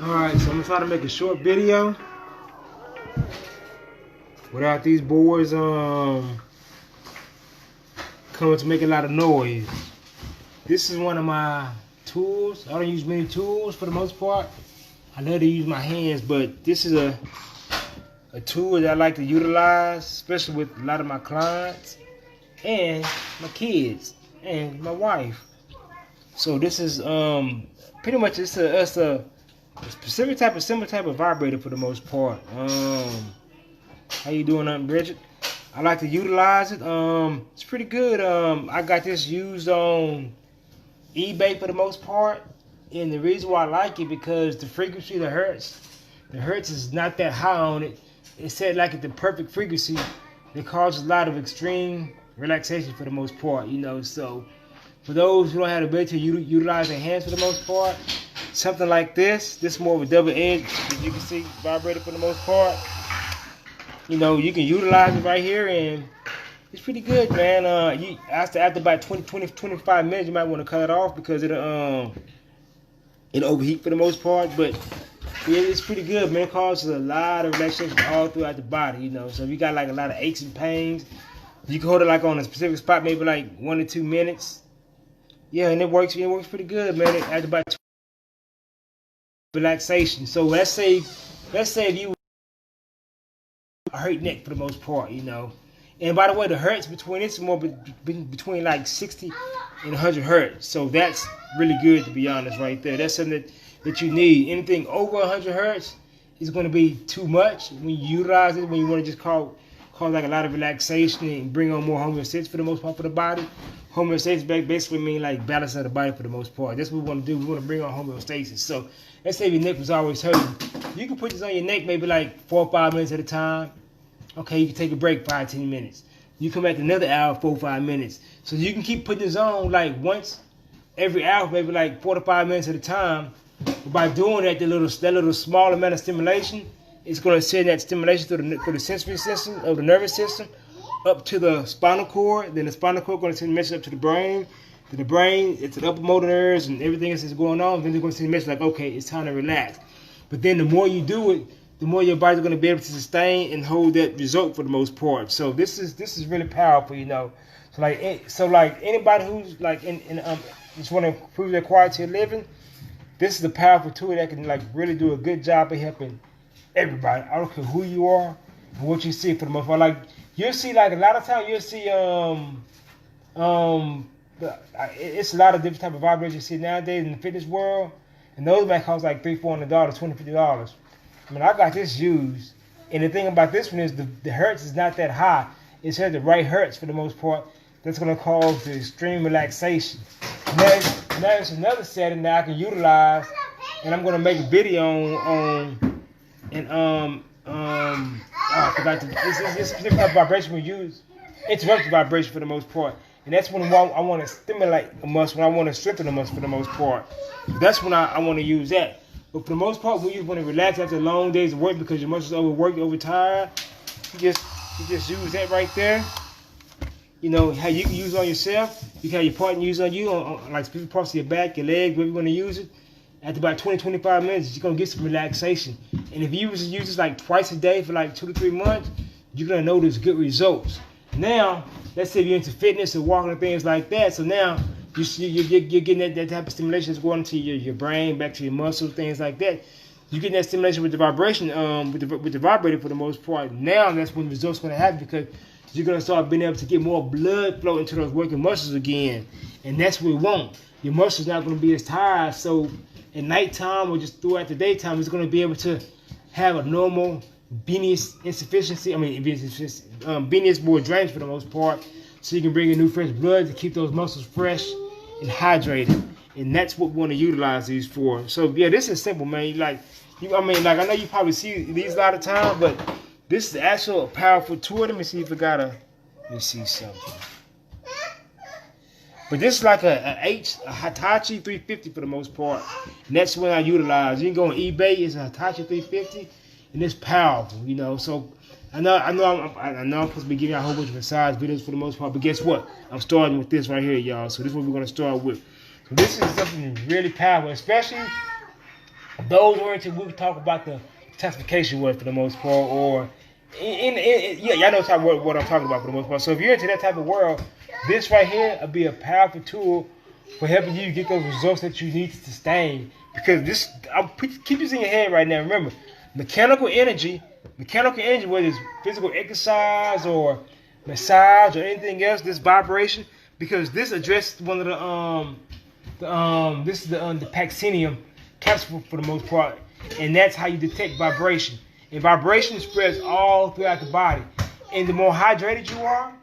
Alright, so I'm gonna try to make a short video without these boards coming to make a lot of noise. This is one of my tools. I don't use many tools for the most part. I love to use my hands, but this is a tool that I like to utilize, especially with a lot of my clients and my kids and my wife. So this is pretty much it's a specific type of similar type of vibrator for the most part. How you doing, Aunt Bridget? I like to utilize it. It's pretty good. I got this used on eBay for the most part, and the reason why I like it because the frequency, the hertz is not that high on it. It's set like at the perfect frequency. It causes a lot of extreme relaxation for the most part, you know. So for those who don't have the ability to utilize their hands for the most part, something like this is more of a double edge, as you can see, vibrator for the most part. You know, you can utilize it right here, and it's pretty good, man. After about 25 minutes, you might want to cut it off because it'll overheat for the most part. But yeah, it's pretty good, man. It causes a lot of relaxation all throughout the body, you know. So if you got like a lot of aches and pains, you can hold it like on a specific spot, maybe like 1 to 2 minutes. Yeah, and it works pretty good, man. After about relaxation. So let's say if you hurt neck for the most part, you know. And by the way, the hertz between it's more between like 60 and 100 hertz. So that's really good, to be honest, right there. That's something that you need. Anything over 100 hertz is going to be too much when you utilize it. When you want to just cause like a lot of relaxation and bring on more homeostasis for the most part for the body. Homeostasis basically means like balance of the body for the most part. That's what we want to do. We want to bring on homeostasis. So let's say your neck was always hurting. You can put this on your neck maybe like 4 or 5 minutes at a time. Okay, you can take a break 5-10 minutes. You come back another hour, 4 or 5 minutes. So you can keep putting this on like once every hour, maybe like 4 to 5 minutes at a time. But by doing that, that little small amount of stimulation, it's going to send that stimulation through the sensory system of the nervous system up to the spinal cord. Then the spinal cord is going to send a message up to the brain. To the brain, it's the upper motor nerves and everything else is going on. Then they're going to send a message like, okay, it's time to relax. But then the more you do it, the more your body's going to be able to sustain and hold that result for the most part. So this is really powerful, you know. So like anybody who's like just want to improve their quality of living, this is a powerful tool that can like really do a good job of helping everybody. I don't care who you are and what you see for the most part. Like you'll see like a lot of times you'll see it's a lot of different type of vibrators you see nowadays in the fitness world, and those might cost like $300, $400, $20, $50. I mean, I got this used, and the thing about this one is the hertz is not that high. It's at the right hertz for the most part. That's going to cause the extreme relaxation. Now there's another setting that I can utilize, and I'm going to make a video on I forgot this specific type of vibration we use. Interrupted vibration for the most part, and that's when I want to stimulate a muscle, when I want to strengthen the muscle for the most part. That's when I want to use that. But for the most part, when you want to relax after long days of work because your muscles overworked, overtired, you just use that right there. You know how you can use it on yourself. You can have your partner use it on you, on like specific parts of your back, your legs, wherever you want to use it. After about 20-25 minutes, you're gonna get some relaxation. And if you use this like twice a day for like 2 to 3 months, you're gonna notice good results. Now, let's say you're into fitness or walking and things like that. So now you're getting that type of stimulation that's going to your brain, back to your muscles, things like that. You're getting that stimulation with the vibration, with the vibrator for the most part. Now that's when the results are going to happen because you're going to start being able to get more blood flow into those working muscles again. And that's what we want. Your muscles not going to be as tired. So at nighttime or just throughout the daytime, it's going to be able to have a normal venous insufficiency. Venous more drainage for the most part. So you can bring in new fresh blood to keep those muscles fresh and hydrated, and that's what we want to utilize these for. So yeah, this is simple, man. I know you probably see these a lot of times, but this is actual powerful tool. Let me see let me see something. But this is like a Hitachi 350 for the most part, and that's what I utilize. You can go on eBay. It's a Hitachi 350, and it's powerful, you know. So I know I'm supposed to be giving out a whole bunch of massage videos for the most part, but guess what? I'm starting with this right here, y'all. So this is what we're going to start with. So this is something really powerful, especially those oriented, we can talk about the classification word for the most part, or yeah, y'all know what I'm talking about for the most part. So if you're into that type of world, this right here will be a powerful tool for helping you get those results that you need to sustain. Because this, keep this in your head right now. Remember, mechanical energy, whether it's physical exercise or massage or anything else, this vibration, because this addresses one of this is the Paxinium capsule for the most part, and that's how you detect vibration. And vibration spreads all throughout the body. And the more hydrated you are,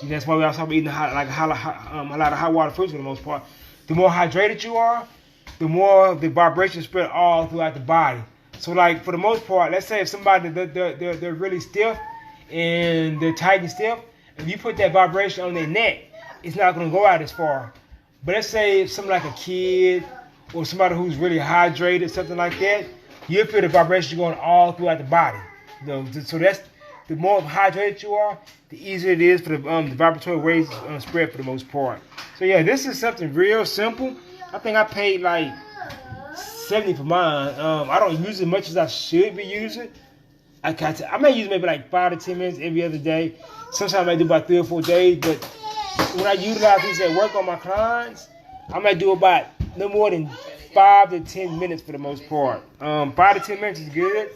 and that's why we also eating a lot of hot water foods for the most part. The more hydrated you are, the more the vibration spread all throughout the body. So like for the most part, let's say if somebody they're really stiff and they're tight and stiff, if you put that vibration on their neck, it's not going to go out as far. But let's say if something like a kid or somebody who's really hydrated, something like that, you'll feel the vibration going all throughout the body. You know, so that's, the more hydrated you are, the easier it is for the vibratory waves spread for the most part. So yeah, this is something real simple. I think I paid like $70 for mine. I don't use it as much as I should be using. I may use maybe like 5 to 10 minutes every other day. Sometimes I may do about 3 or 4 days, but when I utilize these at work on my clients, I might do about no more than 5 to 10 minutes for the most part. 5 to 10 minutes is good.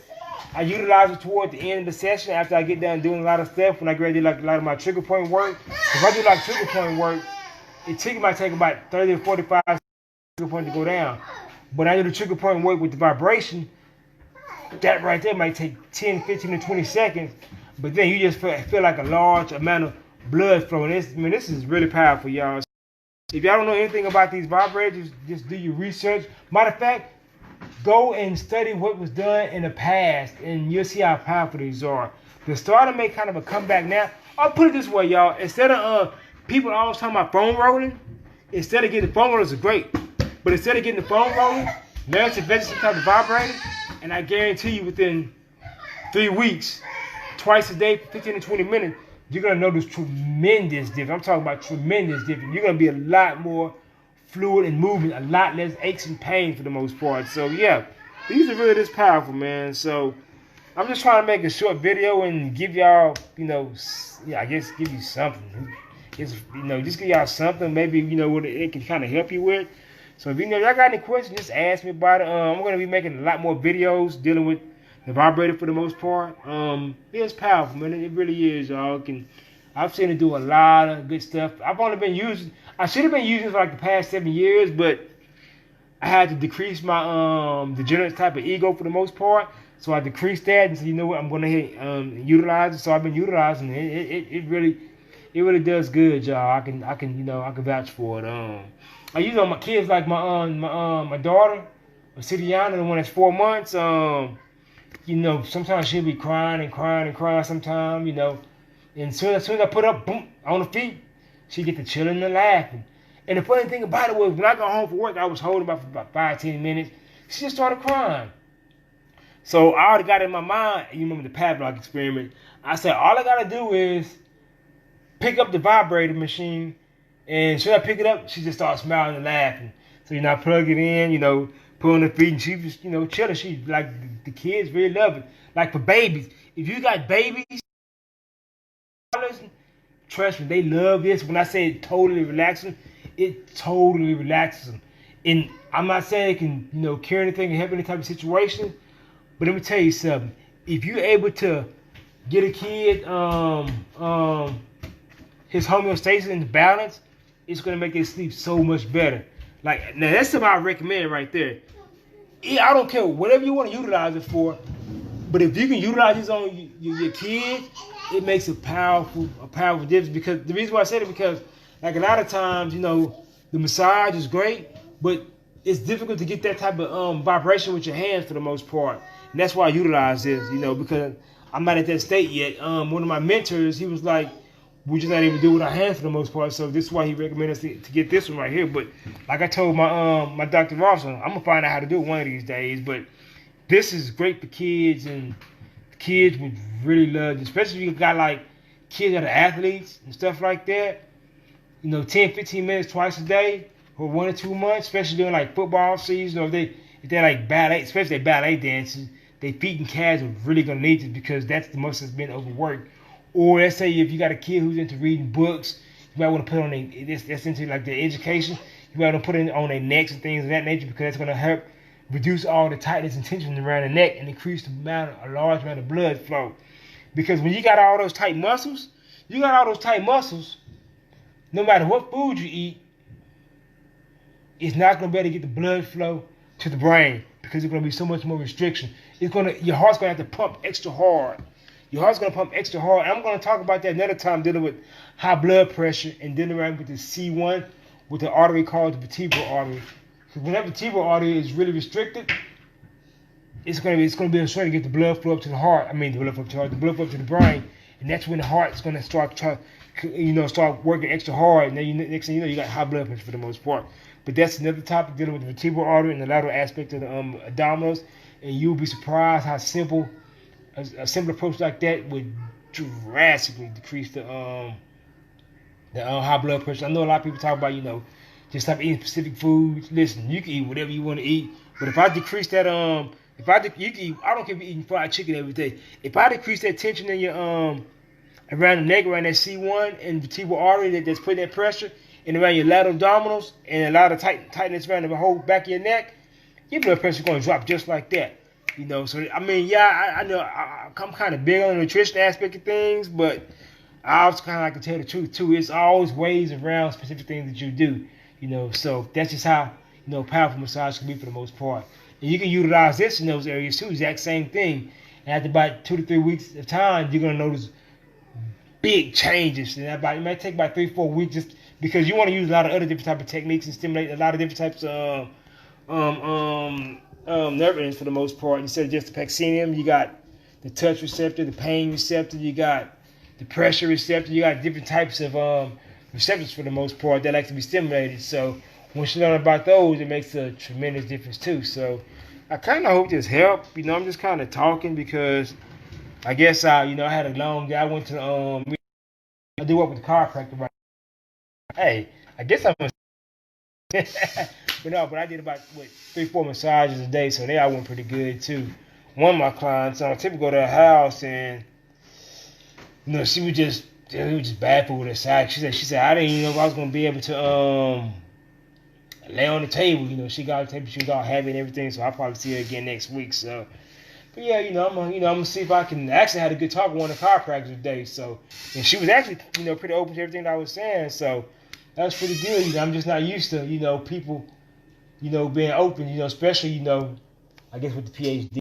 I utilize it toward the end of the session after I get done doing a lot of stuff. When I get ready to do like a lot of my trigger point work. If I do like trigger point work, it might take about 30 to 45 trigger point to go down. But I do the trigger point work with the vibration. That right there might take 10, 15 to 20 seconds. But then you just feel like a large amount of blood flowing. This is really powerful, y'all. If y'all don't know anything about these vibrators, just do your research. Matter of fact, go and study what was done in the past, and you'll see how powerful these are. They're starting to make kind of a comeback now. I'll put it this way, y'all. Instead of people always talking about foam rolling, instead of getting the foam rollers are great, but instead of getting the foam rolling, learn to invest in some type of vibrator, and I guarantee you within 3 weeks, twice a day, 15 to 20 minutes, you're going to notice tremendous difference. I'm talking about tremendous difference. You're going to be a lot more fluid and movement, a lot less aches and pain for the most part. So yeah, these are really this powerful, man. So I'm just trying to make a short video and give y'all, I guess give you something. Just give y'all something, maybe, what it can kind of help you with. So if y'all got any questions, just ask me about it. I'm going to be making a lot more videos dealing with the vibrator for the most part. It's powerful, man. It really is, y'all. I've seen it do a lot of good stuff. I should have been using it for like the past 7 years, but I had to decrease my degenerate type of ego for the most part. So I decreased that and said, you know what, I'm going to utilize it. So I've been utilizing it. It really does good, y'all. I can vouch for it. I use it on my kids, like my daughter, Sidiana, the one that's 4 months. Sometimes she'll be crying sometimes, and as soon as I put her boom on the feet, she get to chilling and laughing. And the funny thing about it was, when I got home from work, I was holding her for about 5, 10 minutes. She just started crying. So I already got in my mind, you remember the Pavlov experiment. I said, all I got to do is pick up the vibrator machine, and should I pick it up, she just starts smiling and laughing. So, I plug it in, put on her feet, and she just, chilling. She, like, the kids really love it. Like for babies, if you got babies, trust me, they love this. When I say it totally relaxing, it totally relaxes them. And I'm not saying it can, cure anything and help any type of situation, but let me tell you something. If you're able to get a kid his homeostasis and balance, it's gonna make their sleep so much better. Like, now that's something I recommend right there. I don't care whatever you want to utilize it for, but if you can utilize this on your kids, it makes a powerful difference. Because the reason why I said it, because like a lot of times, the massage is great, but it's difficult to get that type of vibration with your hands for the most part. And that's why I utilize this, because I'm not at that state yet. One of my mentors, he was like, we just not even do it with our hands for the most part. So this is why he recommended us to get this one right here. But like I told my Dr. Ross, I'm gonna find out how to do it one of these days. But this is great for kids, and kids would really love it, especially if you got like kids that are athletes and stuff like that. 10, 15 minutes twice a day for 1 or 2 months, especially during like football season, or if if they're like ballet, especially ballet dancers, their feet and calves are really gonna need this because that's the muscle that's been overworked. Or let's say if you got a kid who's into reading books, you might want to put on that's into like their education. You might want to put it on their necks and things of that nature because that's gonna help reduce all the tightness and tension around the neck and increase a large amount of blood flow. Because when you got all those tight muscles, no matter what food you eat, it's not going to be able to get the blood flow to the brain because there's going to be so much more restriction. Your heart's going to have to pump extra hard. Your heart's going to pump extra hard. I'm going to talk about that another time, dealing with high blood pressure and dealing around with the C1, with the artery called the vertebral artery. Because when that vertebral artery is really restricted, it's going to be a struggle to get the blood flow up to the heart. The blood flow up to the heart, the blood flow up to the brain, and that's when the heart's going to start working extra hard. And then next thing you know, you got high blood pressure for the most part. But that's another topic, dealing with the vertebral artery and the lateral aspect of the abdominals. And you'll be surprised how simple a simple approach like that would drastically decrease the high blood pressure. I know a lot of people talk about just stop eating specific foods. Listen, you can eat whatever you want to eat, but if I decrease that you can eat, I don't care if you're eating fried chicken every day. If I decrease that tension in your around the neck, around that C1 and vertebral artery that's putting that pressure, and around your lateral abdominals and a lot of tightness around the whole back of your neck, your blood pressure is going to drop just like that. So I know I'm kind of big on the nutrition aspect of things, but I also kind of like to tell the truth too. It's always ways around specific things that you do. So that's just how powerful massage can be for the most part. And you can utilize this in those areas too. Exact same thing. And after about 2 to 3 weeks of time, you're gonna notice big changes. And it might take about 3-4 weeks, just because you want to use a lot of other different type of techniques and stimulate a lot of different types of nerve endings for the most part. Instead of just the Paxinium, you got the touch receptor, the pain receptor, you got the pressure receptor, you got different types of receptors for the most part that like to be stimulated. So once you learn about those, it makes a tremendous difference too. So I kind of hope this helped. I'm just kind of talking because I guess I had a long day. I went to I do work with the chiropractor right now. Hey, I guess I'm but I did about 3-4 massages a day, so they all went pretty good too. One of my clients, I typically go to her house and she was just baffled with her side. She said I didn't even know if I was gonna be able to lay on the table. She got on the table, she was all happy and everything, so I'll probably see her again next week. So, but yeah, I'm gonna see if I can. Actually, had a good talk with one of the chiropractors today. So, and she was actually pretty open to everything that I was saying. So that was pretty good. I'm just not used to people being open. Especially I guess with the PhD for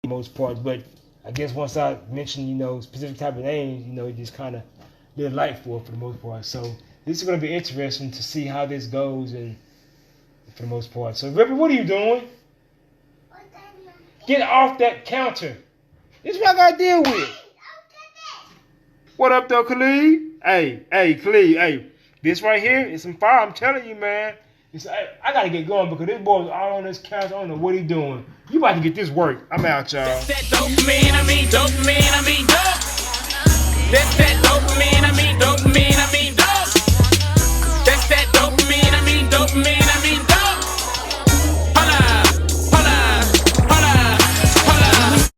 the most part. But I guess once I mentioned specific type of names, it just kind of lit a light for the most part. So this is going to be interesting to see how this goes, and for the most part. So, Rippy, what are you doing? Get off that counter. This is what I got to deal with. What up, though, Khalid? Hey, Khalid, hey. This right here is some fire. I'm telling you, man. I got to get going because this boy's all on this couch. I don't know what he's doing. You about to get this work. I'm out, y'all. That dopamine,